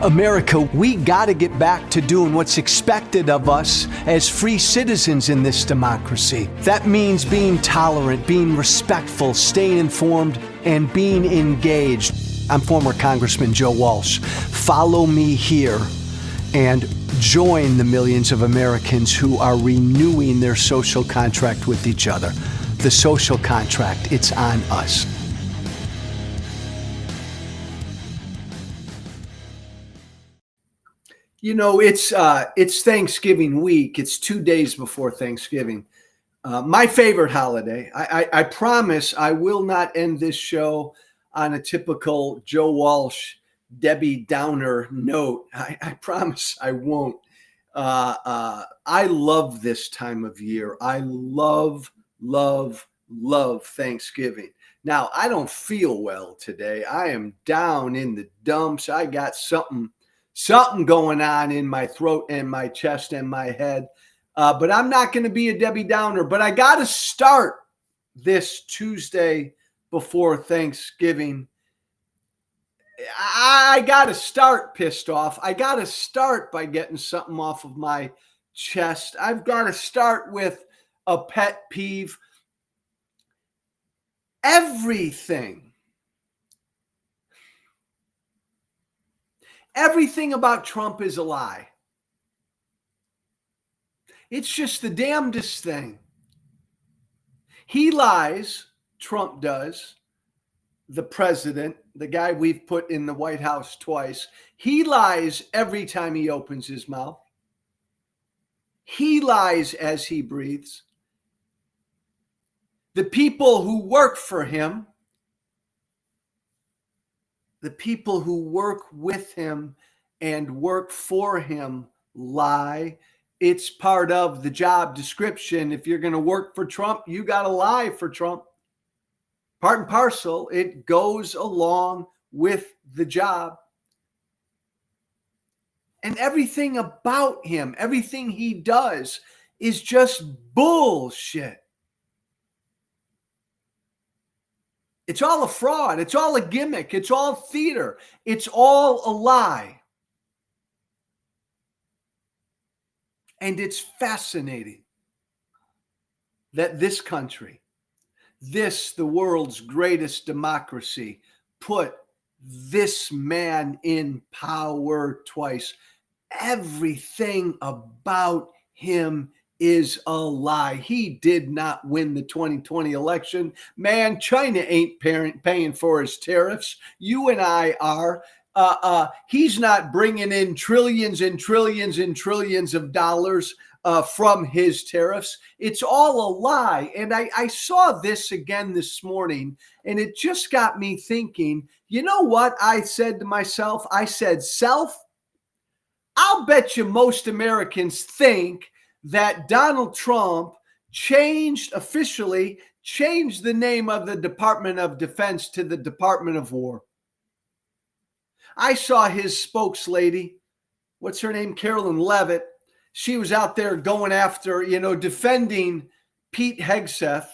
America, we got to get back to doing what's expected of us as free citizens in this democracy. That means being tolerant, being respectful, staying informed, and being engaged. I'm former Congressman Joe Walsh. Follow me here and join the millions of Americans who are renewing their social contract with each other. The social contract, it's on us. You know, it's Thanksgiving week. It's 2 days before Thanksgiving. My favorite holiday. I promise I will not end this show on a typical Joe Walsh, Debbie Downer note. I promise I won't. I love this time of year. I love Thanksgiving. Now, I don't feel well today. I am down in the dumps. I got something going on in my throat and my chest and my head. But I'm not going to be a Debbie Downer. But I got to start this Tuesday before Thanksgiving. I got to start pissed off. I got to start by getting something off of my chest. I've got to start with a pet peeve. Everything about Trump is a lie. It's just the damnedest thing. He lies, Trump does, the president, the guy we've put in the White House twice. He lies every time he opens his mouth. He lies as he breathes. The people who work for him, the people who work with him and work for him lie. It's part of the job description. If you're going to work for Trump, you got to lie for Trump. Part and parcel, it goes along with the job. And everything about him, everything he does is just bullshit. It's all a fraud. It's all a gimmick. It's all theater. It's all a lie. And it's fascinating that this country, the world's greatest democracy, put this man in power twice. Everything about him is a lie. He did not win the 2020 election. Man, China ain't paying for his tariffs. You and I are. He's not bringing in trillions and trillions and trillions of dollars from his tariffs. It's all a lie. And I saw this again this morning, and it just got me thinking, you know what I said to myself? I said, self, I'll bet you most Americans think that Donald Trump officially changed the name of the Department of Defense to the Department of War. I saw his spokeslady, what's her name? Carolyn Leavitt. She was out there going after, defending Pete Hegseth,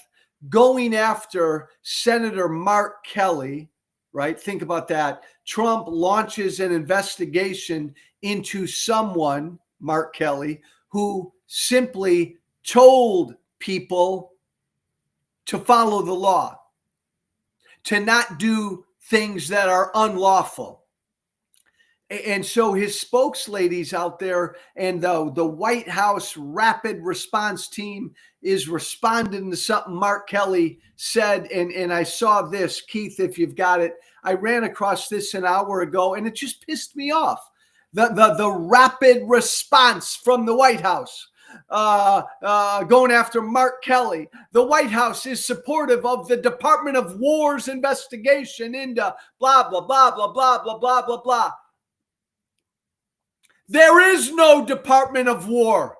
going after Senator Mark Kelly, right? Think about that. Trump launches an investigation into someone, Mark Kelly, who simply told people to follow the law, to not do things that are unlawful. And so his spokeslady's out there, and the White House rapid response team is responding to something Mark Kelly said. And I saw this, Keith, if you've got it. I ran across this an hour ago, and it just pissed me off. The rapid response from the White House. Going after Mark Kelly. The White House is supportive of the Department of War's investigation into blah, blah, blah, blah, blah, blah, blah, blah, blah. There is no Department of War.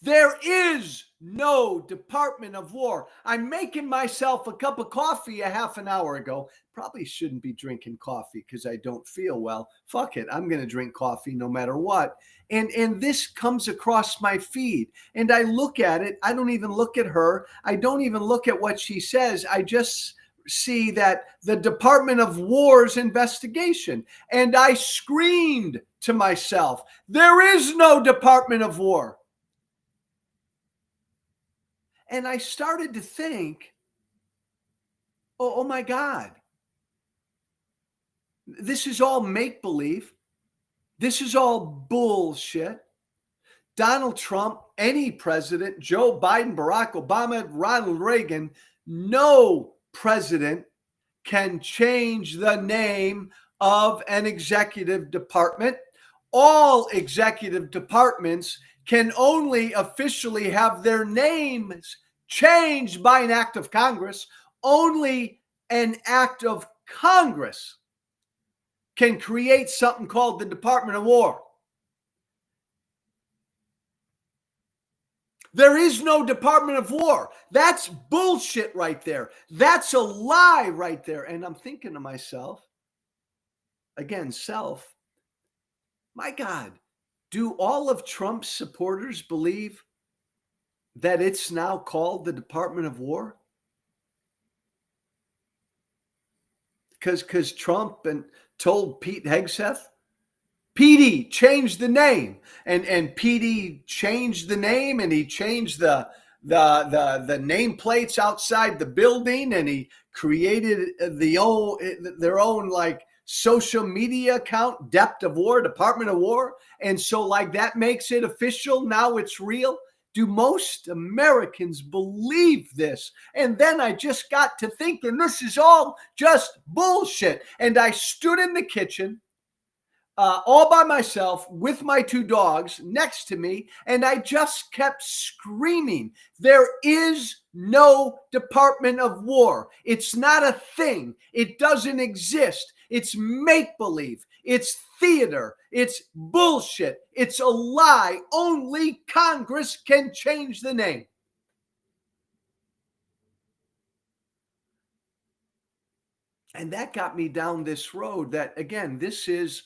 There is no Department of War. I'm making myself a cup of coffee a half an hour ago. Probably shouldn't be drinking coffee because I don't feel well. Fuck it. I'm going to drink coffee no matter what. And this comes across my feed. And I look at it. I don't even look at her. I don't even look at what she says. I just see that the Department of War's investigation. And I screamed to myself, there is no Department of War. And I started to think, oh my God, this is all make-believe. This is all bullshit. Donald Trump, any president, Joe Biden, Barack Obama, Ronald Reagan, no president can change the name of an executive department. All executive departments can only officially have their names changed by an act of Congress. Only an act of Congress can create something called the Department of War. There is no Department of War. That's bullshit right there. That's a lie right there. And I'm thinking to myself, again, self, my God, do all of Trump's supporters believe that it's now called the Department of War? Because Trump told Pete Hegseth, Petey changed the name, and Petey changed the name, and he changed the nameplates outside the building, and he created their own like social media account, Depth of War, Department of War, and so like that makes it official. Now it's real. Do most Americans believe this? And then I just got to thinking, this is all just bullshit. And I stood in the kitchen all by myself with my two dogs next to me, and I just kept screaming, there is no Department of War. It's not a thing. It doesn't exist. It's make-believe. It's theater. It's bullshit. It's a lie. Only Congress can change the name. And that got me down this road that, again, this is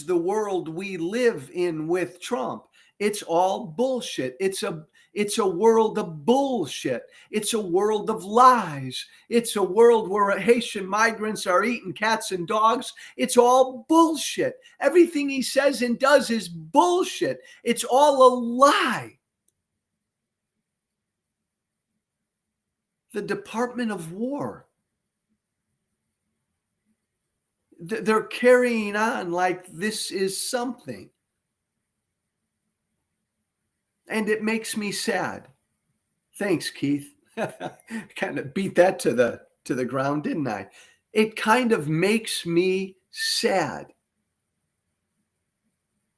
the world we live in with Trump. It's all bullshit. It's a world of bullshit. It's a world of lies. It's a world where Haitian migrants are eating cats and dogs. It's all bullshit. Everything he says and does is bullshit. It's all a lie. The Department of War. They're carrying on like this is something. And it makes me sad. Thanks, Keith. Kind of beat that to the ground, didn't I? It kind of makes me sad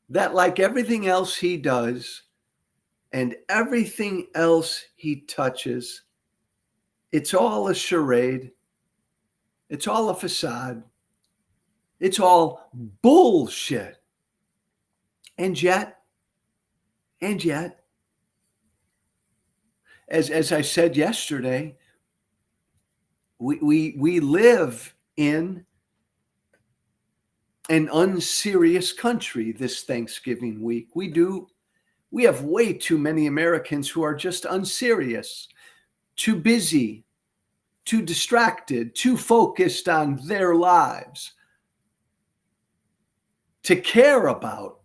that like everything else he does and everything else he touches, it's all a charade. It's all a facade. It's all bullshit. And yet, as I said yesterday, we live in an unserious country this Thanksgiving week. We do. We have way too many Americans who are just unserious, too busy, too distracted, too focused on their lives to care about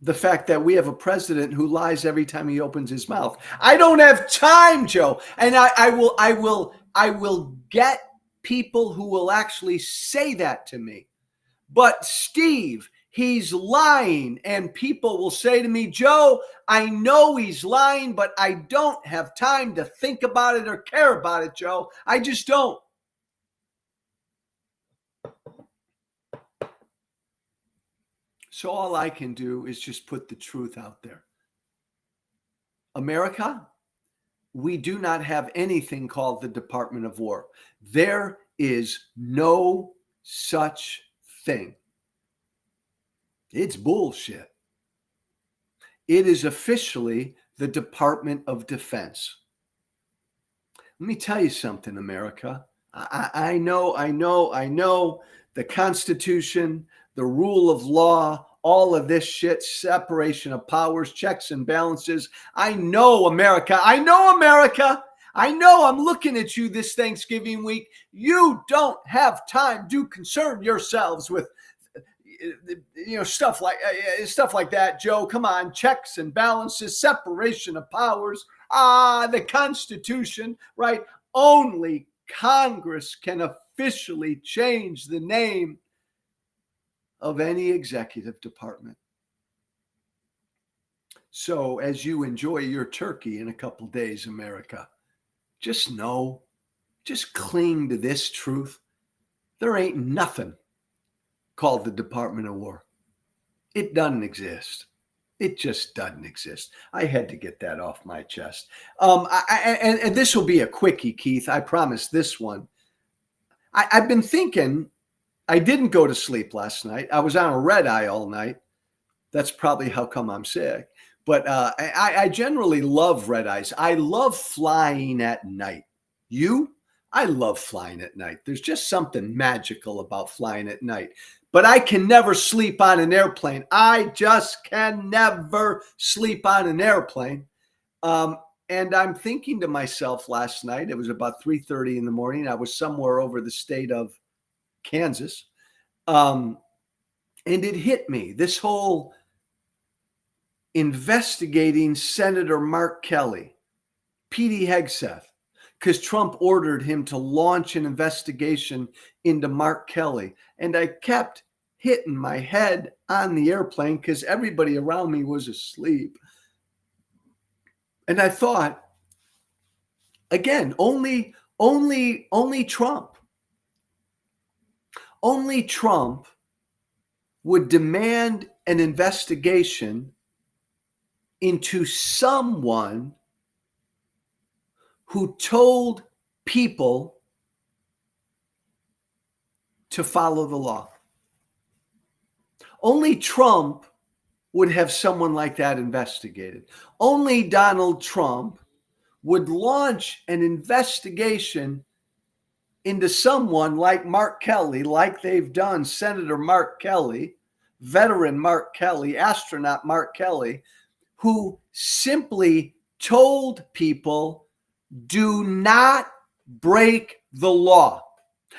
the fact that we have a president who lies every time he opens his mouth. I don't have time, Joe. And I will get people who will actually say that to me. But Steve, he's lying. And people will say to me, Joe, I know he's lying, but I don't have time to think about it or care about it, Joe. I just don't. So all I can do is just put the truth out there. America, we do not have anything called the Department of War. There is no such thing. It's bullshit. It is officially the Department of Defense. Let me tell you something, America. I know the Constitution, the rule of law, all of this shit, separation of powers, checks and balances. I know America. I know I'm looking at you this Thanksgiving week. You don't have time to concern yourselves with stuff like that. Joe, come on, checks and balances, separation of powers, the Constitution, right? Only Congress can officially change the name of any executive department. So as you enjoy your turkey in a couple days, America, just cling to this truth. There ain't nothing called the Department of War. It doesn't exist. It just doesn't exist. I had to get that off my chest. And this will be a quickie, Keith. I promise this one. I've been thinking, I didn't go to sleep last night. I was on a red eye all night. That's probably how come I'm sick. But I generally love red eyes. I love flying at night. I love flying at night. There's just something magical about flying at night. But I can never sleep on an airplane. I just can never sleep on an airplane. And I'm thinking to myself last night, it was about 3:30 in the morning. I was somewhere over the state of Kansas. And it hit me, this whole investigating Senator Mark Kelly, Petey Hegseth, because Trump ordered him to launch an investigation into Mark Kelly. And I kept hitting my head on the airplane because everybody around me was asleep. And I thought, again, only Trump. Only Trump would demand an investigation into someone who told people to follow the law. Only Trump would have someone like that investigated. Only Donald Trump would launch an investigation into someone like Mark Kelly, like they've done Senator Mark Kelly, veteran Mark Kelly, astronaut Mark Kelly, who simply told people, do not break the law.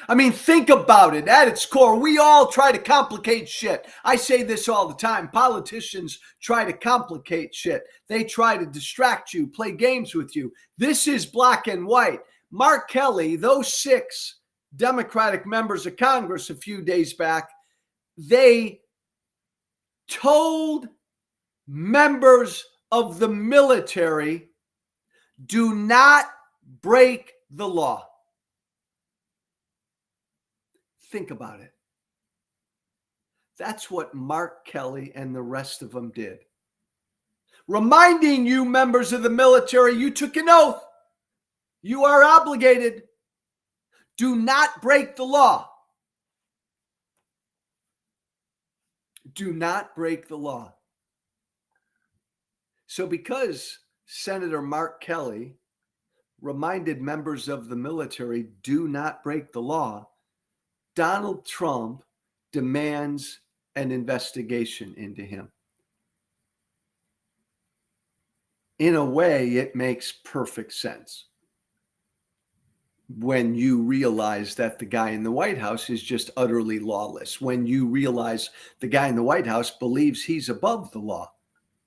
I mean, think about it. At its core, we all try to complicate shit. I say this all the time. Politicians try to complicate shit. They try to distract you, play games with you. This is black and white. Mark Kelly, those 6 Democratic members of Congress a few days back, they told members of the military, do not break the law. Think about it. That's what Mark Kelly and the rest of them did. Reminding you, members of the military, you took an oath. You are obligated. Do not break the law. Do not break the law. So because Senator Mark Kelly reminded members of the military, do not break the law, Donald Trump demands an investigation into him. In a way, it makes perfect sense when you realize that the guy in the White House is just utterly lawless. When you realize the guy in the White House believes he's above the law.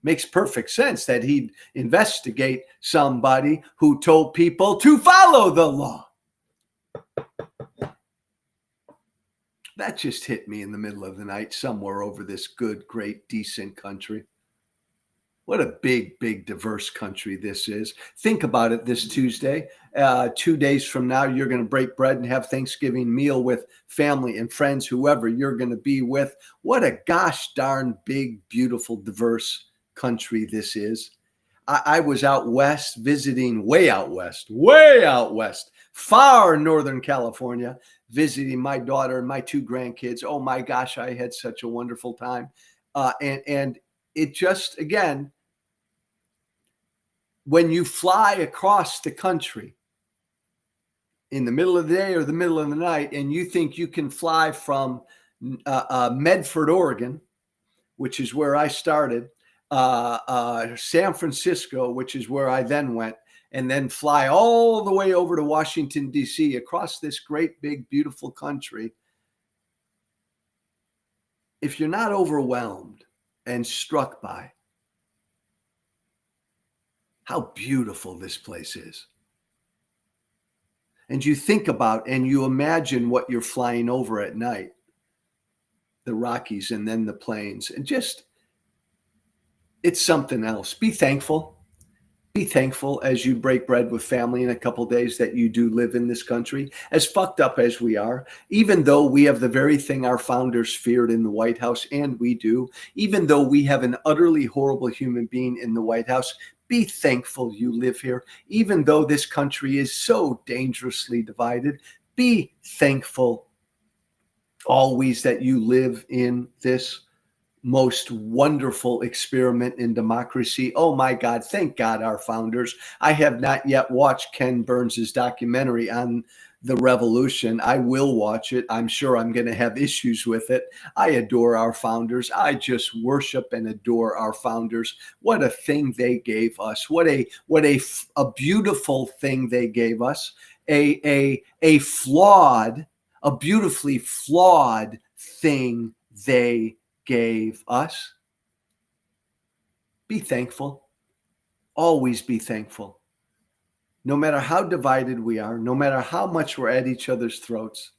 Makes perfect sense that he'd investigate somebody who told people to follow the law. That just hit me in the middle of the night somewhere over this good, great, decent country. What a big, big, diverse country this is. Think about it this Tuesday. 2 days from now, you're going to break bread and have Thanksgiving meal with family and friends, whoever you're going to be with. What a gosh darn big, beautiful, diverse country this is. I was out west visiting, way out west, far northern California, visiting my daughter and my 2 grandkids. Oh my gosh, I had such a wonderful time. And it just, again, when you fly across the country in the middle of the day or the middle of the night, and you think you can fly from Medford, Oregon, which is where I started, San Francisco, which is where I then went, and then fly all the way over to Washington, D.C., across this great, big, beautiful country, if you're not overwhelmed and struck by how beautiful this place is, and you think about and you imagine what you're flying over at night, the Rockies and then the plains, and just, it's something else. Be thankful. Be thankful as you break bread with family in a couple of days that you do live in this country, as fucked up as we are, even though we have the very thing our founders feared in the White House, and we do, even though we have an utterly horrible human being in the White House. Be thankful you live here, even though this country is so dangerously divided. Be thankful always that you live in this most wonderful experiment in democracy. Oh my God, thank God our founders. I have not yet watched Ken Burns's documentary on the revolution. I will watch it. I'm sure I'm going to have issues with it. I adore our founders. I just worship and adore our founders. What a thing they gave us. What a beautiful thing they gave us. A beautifully flawed thing they gave us. Be thankful. Always be thankful. No matter how divided we are, no matter how much we're at each other's throats,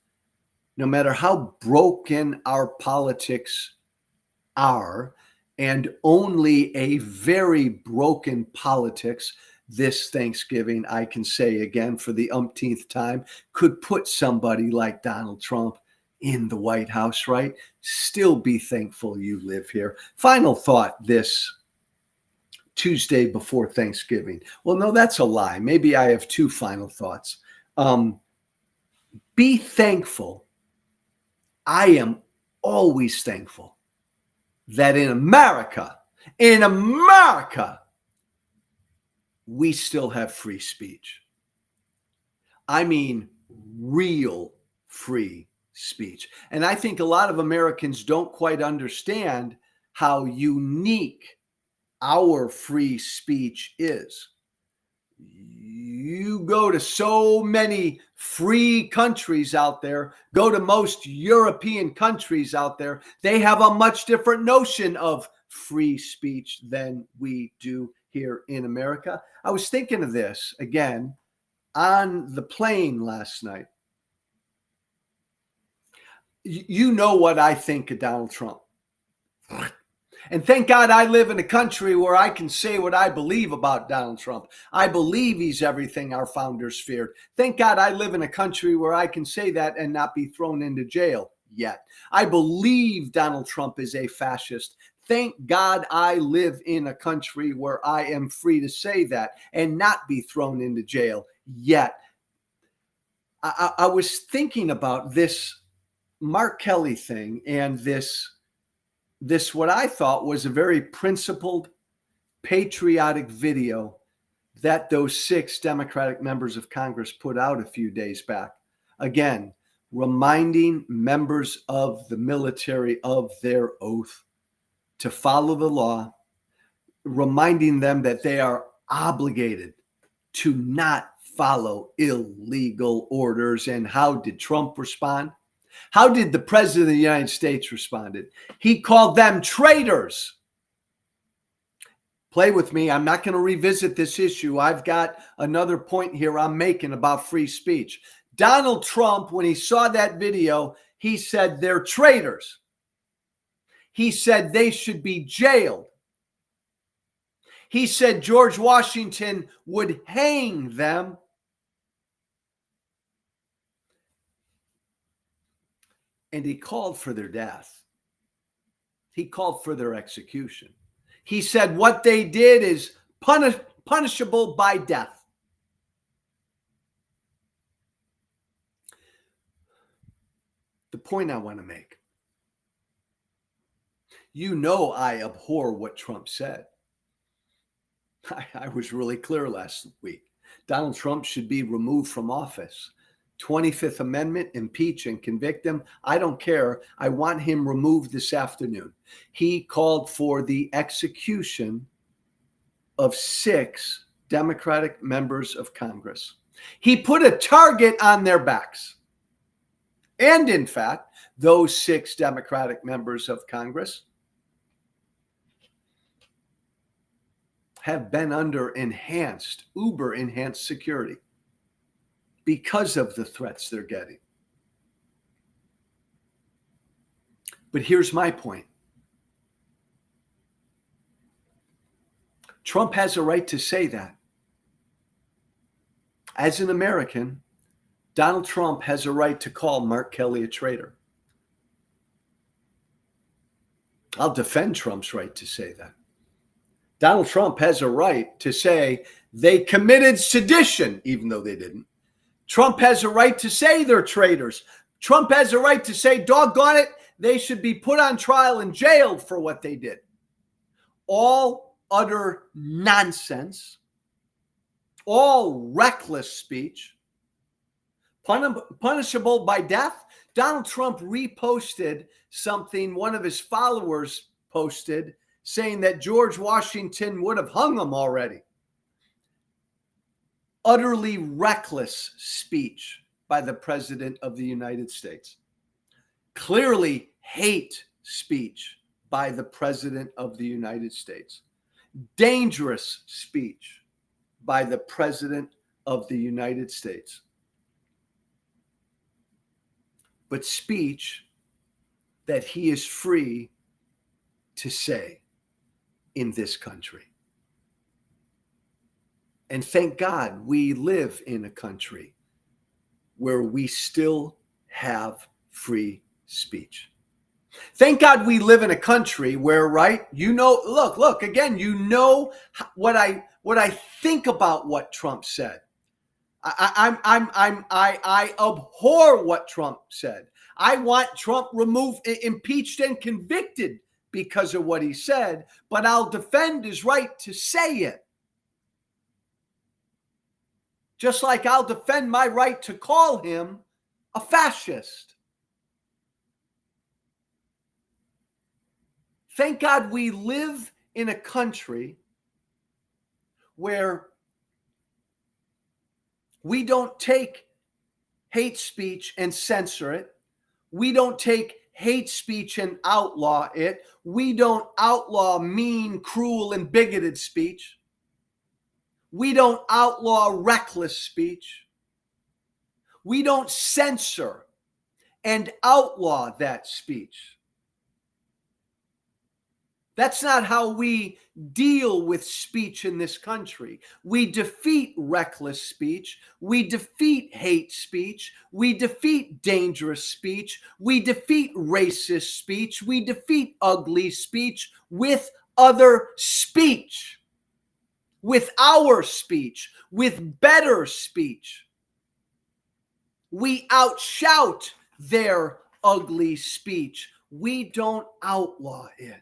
no matter how broken our politics are, and only a very broken politics this Thanksgiving, I can say again for the umpteenth time, could put somebody like Donald Trump in the White House, right? Still be thankful you live here. Final thought this Tuesday before Thanksgiving. Well, no, that's a lie. Maybe I have two final thoughts. Be thankful. I am always thankful that in America, we still have free speech. I mean, real free speech. And I think a lot of Americans don't quite understand how unique our free speech is. You go to so many free countries out there, go to most European countries out there, they have a much different notion of free speech than we do here in America. I was thinking of this again on the plane last night. You know what I think of Donald Trump. And thank God I live in a country where I can say what I believe about Donald Trump. I believe he's everything our founders feared. Thank God I live in a country where I can say that and not be thrown into jail yet. I believe Donald Trump is a fascist. Thank God I live in a country where I am free to say that and not be thrown into jail yet. I was thinking about this Mark Kelly thing and this what I thought was a very principled, patriotic video that those 6 Democratic members of Congress put out a few days back. Again, reminding members of the military of their oath to follow the law, reminding them that they are obligated to not follow illegal orders. And how did Trump respond? How did the president of the United States respond? He called them traitors. Play with me. I'm not going to revisit this issue. I've got another point here I'm making about free speech. Donald Trump, when he saw that video, he said they're traitors. He said they should be jailed. He said George Washington would hang them. And he called for their death. He called for their execution. He said what they did is punishable by death. The point I want to make. You know I abhor what Trump said. I was really clear last week. Donald Trump should be removed from office. 25th Amendment, impeach and convict him. I don't care. I want him removed this afternoon. He called for the execution of 6 Democratic members of Congress. He put a target on their backs. And in fact, those 6 Democratic members of Congress have been under enhanced, uber enhanced security because of the threats they're getting. But here's my point. Trump has a right to say that. As an American, Donald Trump has a right to call Mark Kelly a traitor. I'll defend Trump's right to say that. Donald Trump has a right to say they committed sedition, even though they didn't. Trump has a right to say they're traitors. Trump has a right to say, doggone it, they should be put on trial and jailed for what they did. All utter nonsense, all reckless speech, punishable by death. Donald Trump reposted something one of his followers posted saying that George Washington would have hung him already. Utterly reckless speech by the President of the United States. Clearly hate speech by the President of the United States. Dangerous speech by the President of the United States. But speech that he is free to say in this country. And thank God we live in a country where we still have free speech. Thank God we live in a country where, right, look, again, what I think about what Trump said. I abhor what Trump said. I want Trump removed, impeached, and convicted because of what he said, but I'll defend his right to say it. Just like I'll defend my right to call him a fascist. Thank God we live in a country where we don't take hate speech and censor it. We don't take hate speech and outlaw it. We don't outlaw mean, cruel, and bigoted speech. We don't outlaw reckless speech. We don't censor and outlaw that speech. That's not how we deal with speech in this country. We defeat reckless speech. We defeat hate speech. We defeat dangerous speech. We defeat racist speech. We defeat ugly speech with other speech, with our speech, with better speech. We outshout their ugly speech. We don't outlaw it.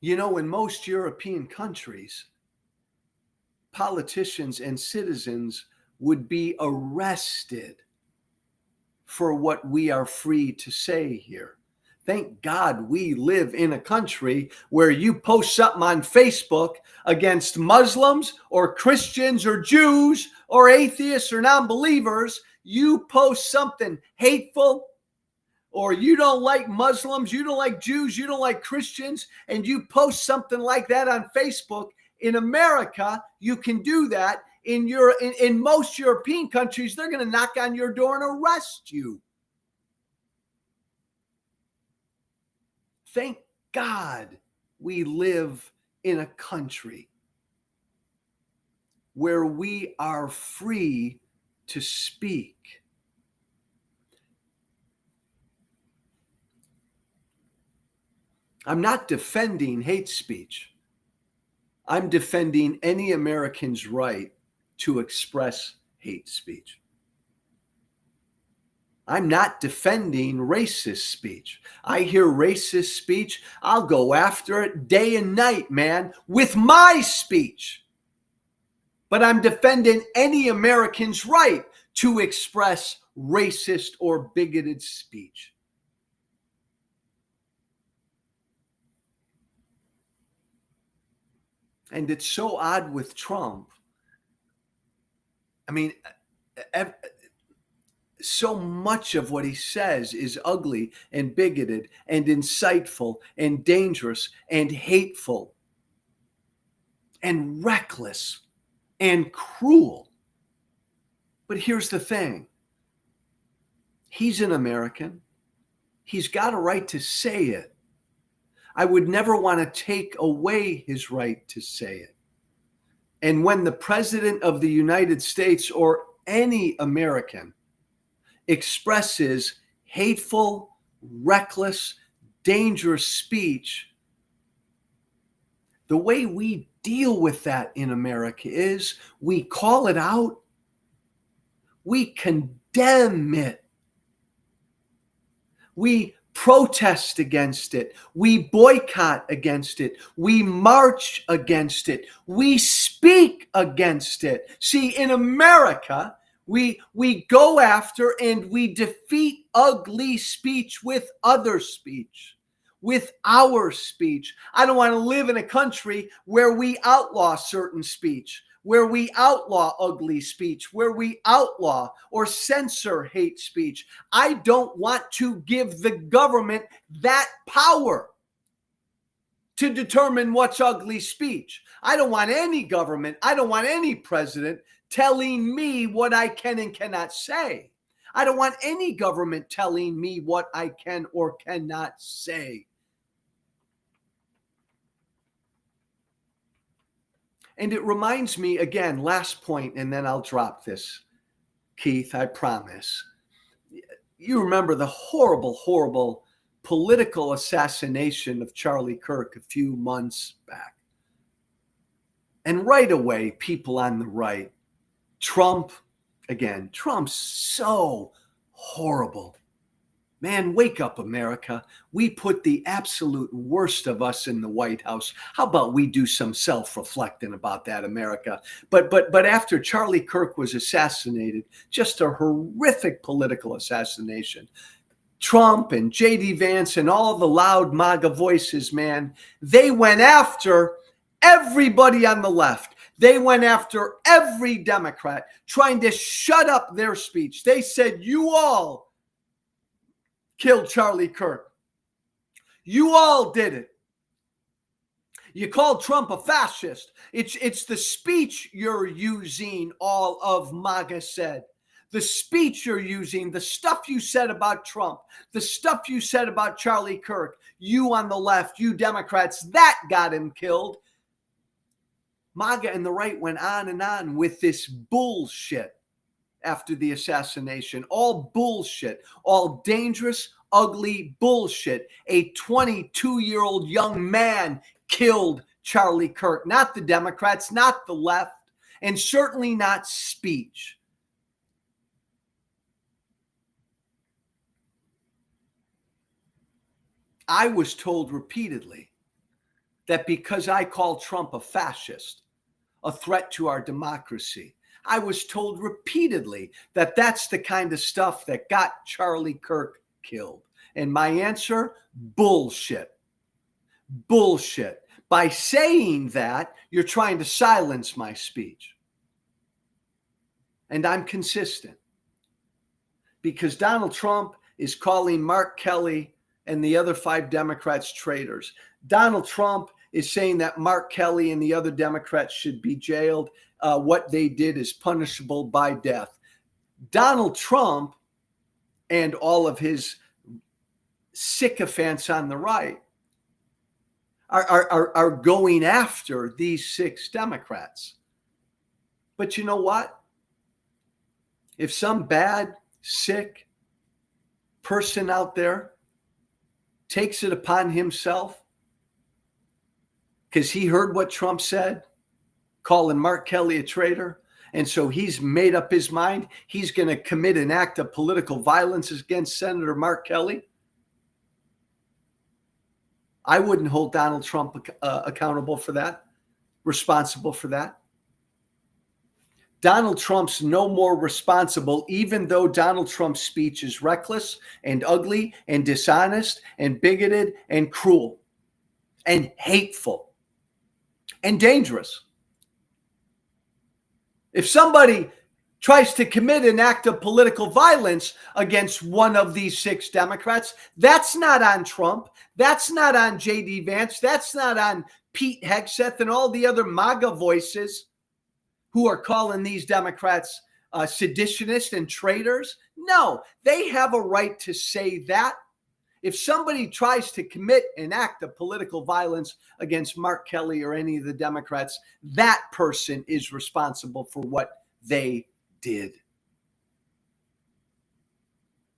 You know, in most European countries, politicians and citizens would be arrested for what we are free to say here. Thank God we live in a country where you post something on Facebook against Muslims or Christians or Jews or atheists or non-believers, you post something hateful, or you don't like Muslims, you don't like Jews, you don't like Christians, and you post something like that on Facebook. In America, you can do that. In most European countries, they're going to knock on your door and arrest you. Thank God we live in a country where we are free to speak. I'm not defending hate speech. I'm defending any American's right to express hate speech. I'm not defending racist speech. I hear racist speech, I'll go after it day and night, man, with my speech. But I'm defending any American's right to express racist or bigoted speech. And it's so odd with Trump. I mean, so much of what he says is ugly and bigoted and insightful and dangerous and hateful and reckless and cruel. But here's the thing. He's an American. He's got a right to say it. I would never want to take away his right to say it. And when the President of the United States or any American expresses hateful, reckless, dangerous speech, the way we deal with that in America is we call it out, we condemn it, we protest against it, we boycott against it, we march against it, we speak against it. See, in America, we go after and we defeat ugly speech with other speech, with our speech. I don't want to live in a country where we outlaw certain speech, where we outlaw ugly speech, where we outlaw or censor hate speech. I don't want to give the government that power to determine what's ugly speech. I don't want any government, I don't want any president telling me what I can and cannot say. I don't want any government telling me what I can or cannot say. And it reminds me, again, last point, and then I'll drop this, Keith, I promise. You remember the horrible, horrible political assassination of Charlie Kirk a few months back. And right away, people on the right, Trump, again, Trump's so horrible. Man, wake up, America. We put the absolute worst of us in the White House. How about we do some self-reflecting about that, America? But after Charlie Kirk was assassinated, just a horrific political assassination, Trump and J.D. Vance and all the loud MAGA voices, man, they went after everybody on the left. They went after every Democrat, trying to shut up their speech. They said, you all killed Charlie Kirk. You all did it. You called Trump a fascist. It's the speech you're using, all of MAGA said. The speech you're using, the stuff you said about Trump, the stuff you said about Charlie Kirk, you on the left, you Democrats, that got him killed. MAGA and the right went on with this bullshit after the assassination. All bullshit, all dangerous, ugly bullshit. A 22-year-old young man killed Charlie Kirk, not the Democrats, not the left, and certainly not speech. I was told repeatedly that because I called Trump a fascist, a threat to our democracy, I was told repeatedly that that's the kind of stuff that got Charlie Kirk killed. And my answer, bullshit. Bullshit. By saying that, you're trying to silence my speech. And I'm consistent. Because Donald Trump is calling Mark Kelly and the other 5 Democrats traitors. Donald Trump is saying that Mark Kelly and the other Democrats should be jailed. What they did is punishable by death. Donald Trump and all of his sycophants on the right are going after these 6 Democrats. But you know what? If some bad, sick person out there takes it upon himself because he heard what Trump said, calling Mark Kelly a traitor, and so he's made up his mind he's going to commit an act of political violence against Senator Mark Kelly, I wouldn't hold Donald Trump accountable for that, responsible for that. Donald Trump's no more responsible, even though Donald Trump's speech is reckless and ugly and dishonest and bigoted and cruel and hateful. and dangerous. If somebody tries to commit an act of political violence against one of these 6 Democrats, that's not on Trump. That's not on J.D. Vance. That's not on Pete Hegseth and all the other MAGA voices who are calling these Democrats seditionists and traitors. No, they have a right to say that. If somebody tries to commit an act of political violence against Mark Kelly or any of the Democrats, that person is responsible for what they did.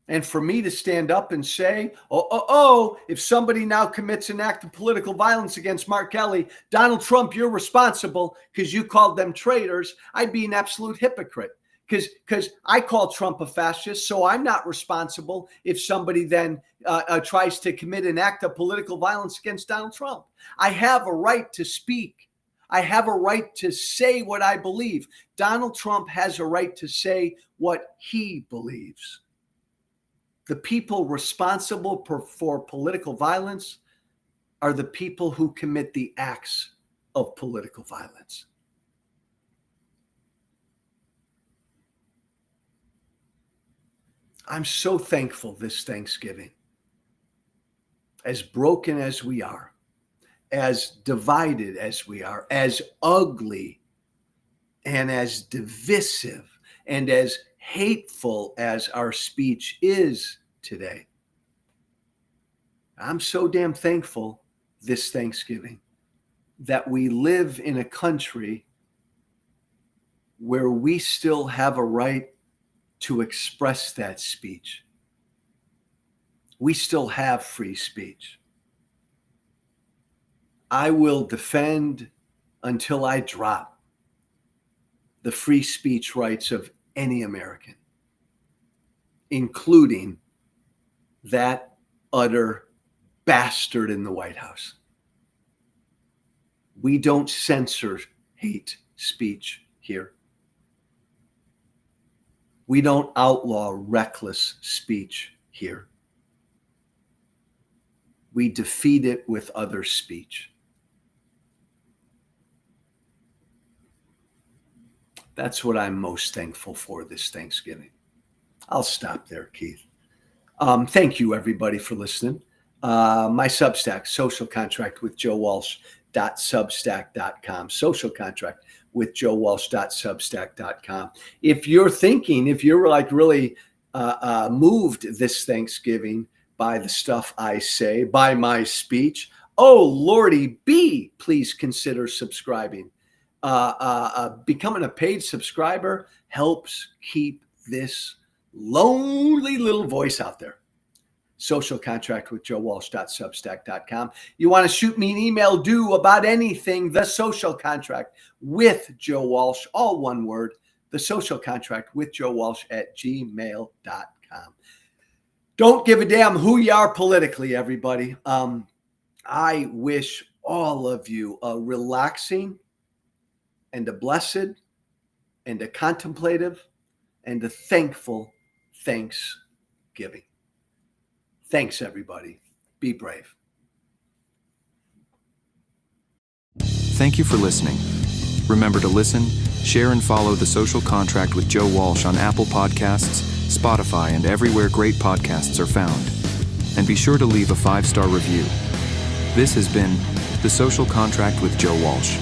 And for me to stand up and say, if somebody now commits an act of political violence against Mark Kelly, Donald Trump, you're responsible because you called them traitors, I'd be an absolute hypocrite. Because I call Trump a fascist, so I'm not responsible if somebody then tries to commit an act of political violence against Donald Trump. I have a right to speak. I have a right to say what I believe. Donald Trump has a right to say what he believes. The people responsible for political violence are the people who commit the acts of political violence. I'm so thankful this Thanksgiving, as broken as we are, as divided as we are, as ugly and as divisive and as hateful as our speech is today. I'm so damn thankful this Thanksgiving that we live in a country where we still have a right to express that speech. We still have free speech. I will defend until I drop the free speech rights of any American, including that utter bastard in the White House. We don't censor hate speech here. We don't outlaw reckless speech here. We defeat it with other speech. That's what I'm most thankful for this Thanksgiving. I'll stop there, Keith. Thank you, everybody, for listening. My Substack, Social Contract with Joe Walsh.substack.com. Social Contract with Joe Walsh.substack.com. If you're like really moved this Thanksgiving by the stuff I say, by my speech, oh, Lordy B, please consider subscribing. Becoming a paid subscriber helps keep this lonely little voice out there. Social Contract with Joe Walsh.substack.com. You want to shoot me an email, do about anything, The Social Contract with Joe Walsh, all one word, The Social Contract with Joe Walsh @gmail.com. Don't give a damn who you are politically, everybody. I wish all of you a relaxing and a blessed and a contemplative and a thankful Thanksgiving. Thanks, everybody. Be brave. Thank you for listening. Remember to listen, share, and follow The Social Contract with Joe Walsh on Apple Podcasts, Spotify, and everywhere great podcasts are found. And be sure to leave a 5-star review. This has been The Social Contract with Joe Walsh.